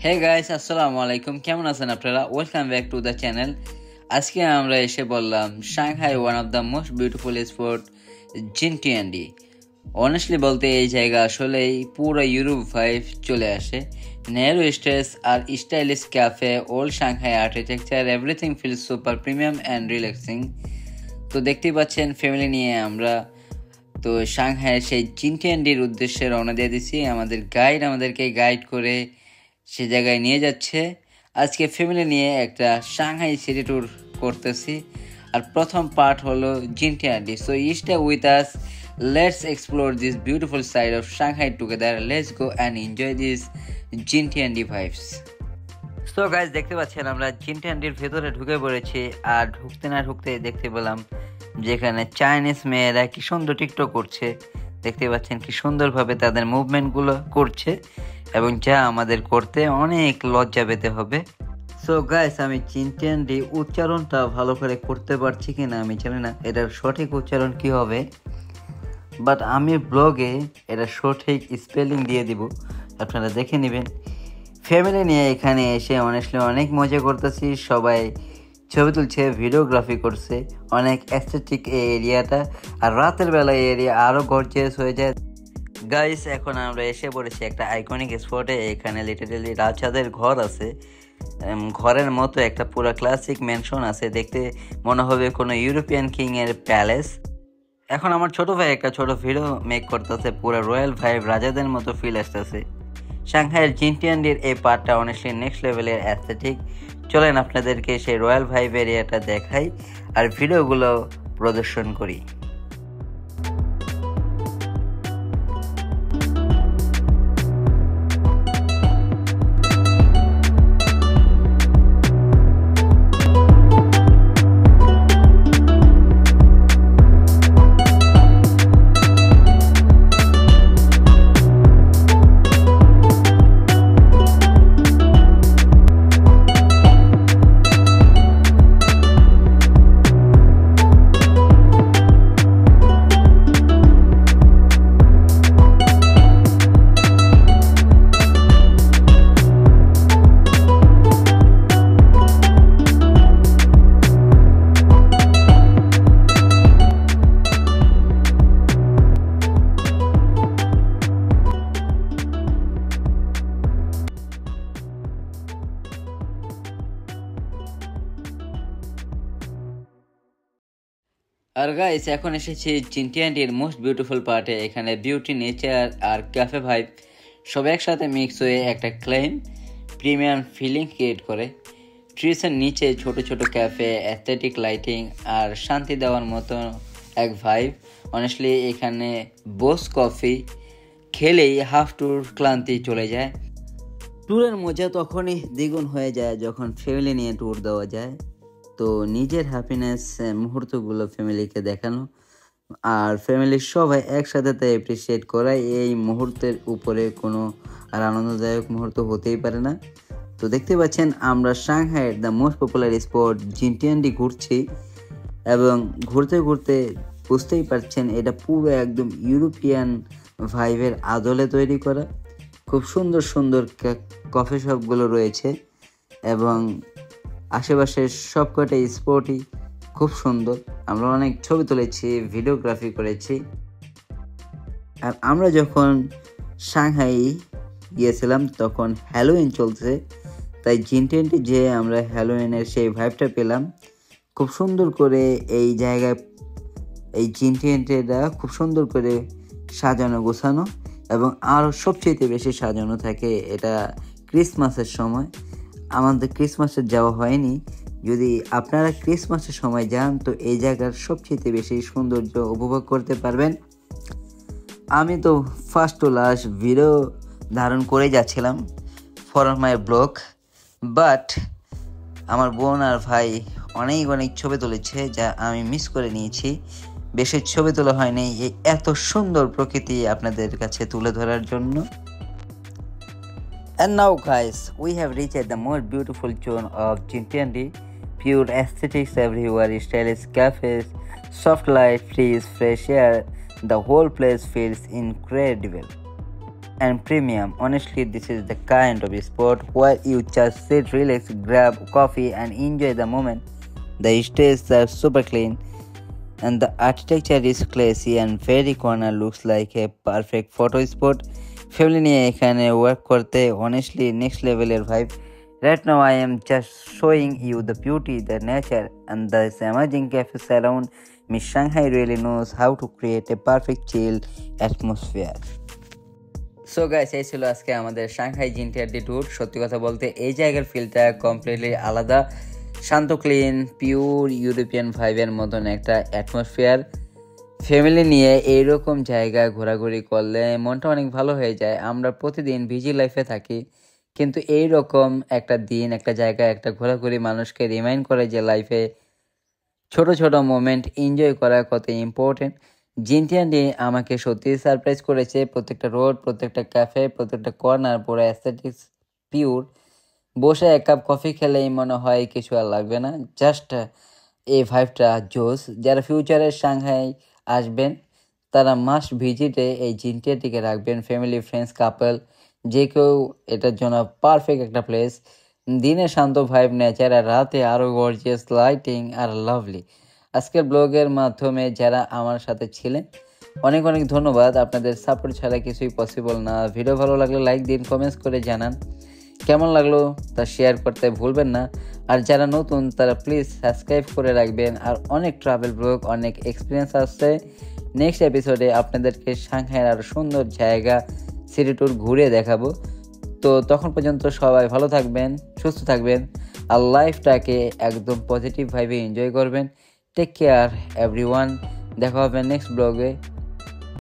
Hey guys, আসসালামু আলাইকুম। কেমন আছেন আপনারা? Welcome back to the channel. আজকে আমরা এসে বললাম Shanghai one of the most beautiful spot Xintiandi. Honestly বলতে এই জায়গা আসলেই পুরো ইউরোপ ভাইব চলে আসে। ন্যারো স্টেজ আর stylish cafe, old Shanghai architecture, everything feels super premium and relaxing. তো দেখতেই পাচ্ছেন ফ্যামিলি নিয়ে আমরা তো সাংহাইয়ের সেই জিনটিয়ান্ডির উদ্দেশ্যে রওনা দিয়ে দিছি। আমাদের গাইড আমাদেরকে গাইড করে সে জায়গায় নিয়ে যাচ্ছে। আজকে ফ্যামিলি নিয়ে একটা সাংহাই সিটি ট্যুর করতেছি, আর প্রথম পার্ট হলো Xintiandi. So stay with us, let's explore this beautiful side of Shanghai together. Let's go and enjoy this Xintiandi vibes. So guys, দেখতে পাচ্ছেন আমরা জিনটিয়ান্ডির ভেতরে ঢুকে পড়েছি, আর ঢুকতে না ঢুকতে দেখতে পেলাম যেখানে চাইনিজ মেয়েরা কি সুন্দর টিকটক করছে। দেখতে পাচ্ছেন কি সুন্দরভাবে তাদের মুভমেন্টগুলো করছে, এবং যা আমাদের করতে অনেক লজ্জা পেতে হবে। সো গাইস, আমি জিনটিয়ান্ডি উচ্চারণটা ভালো করে করতে পারছি কিনা আমি জানি না এটার সঠিক উচ্চারণ কি হবে, বাট আমি ব্লগে এটা সঠিক স্পেলিং দিয়ে দিব, আপনারা দেখে নেবেন। ফ্যামিলি নিয়ে এখানে এসে অনেস্টলি অনেক মজা করতেছি। সবাই ছবি তুলছে, ভিডিওগ্রাফি করছে, অনেক অ্যাস্থেটিক এই এরিয়াটা। আর রাতের বেলা এই এরিয়া আরও গর্জিয়াস হয়ে যায়। গাইস, এখন আমরা এসে পড়েছি একটা আইকনিক স্পটে। এখানে লিটারেলি রাজাদের ঘর আছে, ঘরের মতো একটা পুরো ক্লাসিক ম্যানশন আছে। দেখতে মনে হবে কোনো ইউরোপিয়ান কিং এর প্যালেস। এখন আমার ছোট ভাই একটা ছোট ভিডিও মেক করতেছে, পুরো রয়্যাল ভাইব, রাজাদের মতো ফিল আসতেছে। সাংহাইয়ের জিনটিয়ান্ডির এই পার্টটা অনেস্টলি নেক্সট লেভেলের অ্যাস্থেটিক। চলেন আপনাদেরকে সেই রয়্যাল ভাইব এরিয়াটা দেখাই আর ভিডিওগুলো প্রদর্শন করি। আর গাইস, এখন এসেছি জিনটিয়ান্ডির মোস্ট বিউটিফুল পার্টে। এখানে বিউটি, নেচার আর ক্যাফে ভাইব সব একসাথে মিক্স হয়ে একটা ক্লেম প্রিমিয়াম ফিলিং ক্রিয়েট করে। ট্রিসের নিচে ছোট ছোট ক্যাফে, অ্যাস্থেটিক লাইটিং আর শান্তি দেওয়ার মতো এক ভাইব। অনেস্টলি এখানে বোস কফি খেলেই হাফ ট্যুর ক্লান্তি চলে যায়। ট্যুরের মজা তখনই দ্বিগুণ হয়ে যায় যখন ফ্যামিলি নিয়ে ট্যুর দেওয়া যায়। তো নিজের হ্যাপিনেস মুহূর্তগুলো ফ্যামিলিকে দেখানো আর ফ্যামিলির সবাই একসাথে তা অ্যাপ্রিসিয়েট করা, এই মুহূর্তের উপরে কোনো আর আনন্দদায়ক মুহূর্ত হতেই পারে না। তো দেখতে পাচ্ছেন আমরা সাংহাইয়ের দ্য মোস্ট পপুলার স্পট জিনটিয়ান্ডি ঘুরছি, এবং ঘুরতে ঘুরতে বুঝতেই পারছেন এটা পুরো একদম ইউরোপিয়ান ভাইবের আদলে তৈরি করা। খুব সুন্দর সুন্দর কফি শপগুলো রয়েছে, এবং আশেপাশের সবকটা স্পটই খুব সুন্দর। আমরা অনেক ছবি তুলেছি, ভিডিওগ্রাফি করেছি। আর আমরা যখন সাংহাই গিয়েছিলাম তখন হ্যালোউইন চলছে, তাই জিনটিয়ান্ডি যে আমরা হ্যালোউইনের সেই ভাইবটা পেলাম। খুব সুন্দর করে এই জায়গায় এই জিনটিয়ান্ডিটা খুব সুন্দর করে সাজানো গোছানো, এবং আরও সবচেয়ে বেশি সাজানো থাকে এটা ক্রিসমাসের সময়। আমাদের ক্রিসমাসে যাওয়া হয়নি, যদি আপনারা ক্রিসমাসের সময় যান তো এই জায়গার সবচেয়ে বেশি সৌন্দর্য উপভোগ করতে পারবেন। আমি তো ফার্স্ট টু লাস্ট ভিডিও ধারণ করে যাচ্ছিলাম ফর মাই ব্লগ, বাট আমার বোন আর ভাই অনেক অনেক ছবি তুলেছে যা আমি মিস করে নিয়েছি। বেশি ছবি তোলা হয়নি এই এত সুন্দর প্রকৃতি আপনাদের কাছে তুলে ধরার জন্য। And now guys, we have reached the most beautiful zone of Jintiandi. Pure aesthetics everywhere, stylish cafes, soft light, trees, fresh air. The whole place feels incredible. and premium. Honestly, this is the kind of sport where you just sit, relax, grab coffee, and enjoy the moment. The stages are super clean, and the architecture is classy, and very corner looks like a perfect photo spot. Family নিয়ে এখানে work করতে honestly next level vibe. Right now I am just showing you the beauty, the nature, and the amazing cafes around me. Shanghai really knows how to create a perfect chill atmosphere. So guys, এই ছিল আজকে আমাদের Shanghai জিনটিয়ান্ডি tour. সত্যি কথা বলতে এই জায়গার ফিলটা কমপ্লিটলি আলাদা, শান্ত, ক্লিন, পিওর ইউরোপিয়ান ভাইবের মতন একটা অ্যাটমসফিয়ার। ফ্যামিলি নিয়ে এইরকম জায়গায় ঘোরাঘুরি করলে মনটা অনেক ভালো হয়ে যায়। আমরা প্রতিদিন বিজি লাইফে থাকি, কিন্তু এই রকম একটা দিন, একটা জায়গায়, একটা ঘোরাঘুরি মানুষকে রিমাইন্ড করে যে লাইফে ছোট ছোট মোমেন্ট এনজয় করা কত ইম্পর্টেন্ট। জিনটিয়ান্ডি আমাকে সত্যি সারপ্রাইজ করেছে। প্রত্যেকটা রোড, প্রত্যেকটা ক্যাফে, প্রত্যেকটা কর্নার পুরো অ্যাস্থেটিক্স পিওর। বসে এক কাপ কফি খেলেই মনে হয় কিছু আর লাগবে না, জাস্ট এই ভাইবটা জোস। যারা ফিউচারে সাংহাই আসবেন তারা মাস্ট ভিজিটে এই জিনটিয়ান্ডিকে রাখবেন। ফ্যামিলি, ফ্রেন্ডস, কাপল, যে কেউ এটার জন্য পারফেক্ট একটা প্লেস। দিনে শান্ত ভাইব, নেচার, আর রাতে আরও গর্জিয়াস লাইটিং আর লাভলি। আজকের ব্লগের মাধ্যমে যারা আমার সাথে ছিলেন অনেক অনেক ধন্যবাদ। আপনাদের সাপোর্ট ছাড়া কিছুই পসিবল না। ভিডিও ভালো লাগলে লাইক দিন, কমেন্টস করে জানান কেমন লাগলো, তা শেয়ার করতে ভুলবেন না। আর যারা নতুন তারা প্লিজ সাবস্ক্রাইব করে রাখবেন। আর অনেক ট্রাভেল ব্লগ, অনেক এক্সপিরিয়েন্স আসছে। নেক্সট এপিসোডে আপনাদেরকে সাংহাইয়ের আরও সুন্দর জায়গা, সিটি ট্যুর ঘুরে দেখাবো। তো তখন পর্যন্ত সবাই ভালো থাকবেন, সুস্থ থাকবেন, আর লাইফটাকে একদম পজিটিভ ভাবে এনজয় করবেন। Take care everyone. দেখা হবে নেক্সট ব্লগে।